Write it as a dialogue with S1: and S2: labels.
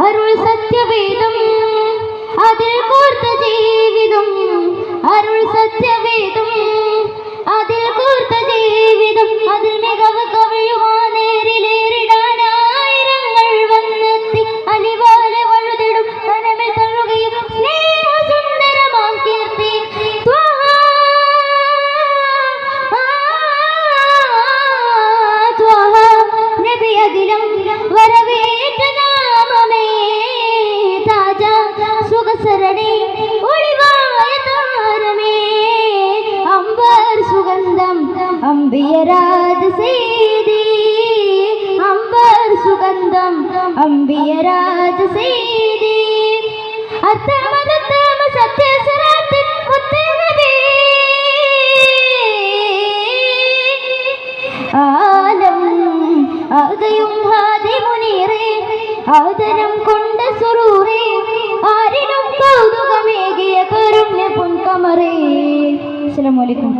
S1: അരുൾ സത്യവേദം അതിൽ കോർത്ത ജീവിതം, അരുൾ സത്യവേദം അതിൽ കോർത്ത ജീവിതം, അതിൽ മികവ് കവിയുമാ നേരിലേറിടാനായിരങ്ങൾ വന്നെത്തി അലിവാലെ വഴുതിടും കനവിൽ തഴുകയും സ്നേഹസുന്ദരമാം കീർത്തി നബി അഖിലം വരവേറ്റ നാമമേ താജ സുഖസരണി ഒളിവായ താരമേ അംബർ സുഗന്ധം അംബിയരാജ സീതി, അംബർ സുഗന്ധം അംബിയരാജ സീതി അത്തമതത്തമ സത്യസരാത്തിൽ മുത്തനബി ആലം ആകയും ഹാദി മുനീറേ ആദരം കൊണ്ട സുറൂറേ ആരിനും കൗതുകമേകിയ കരുണ്യ പൊൻകമറേ. അസ്സലാമു അലൈക്കും.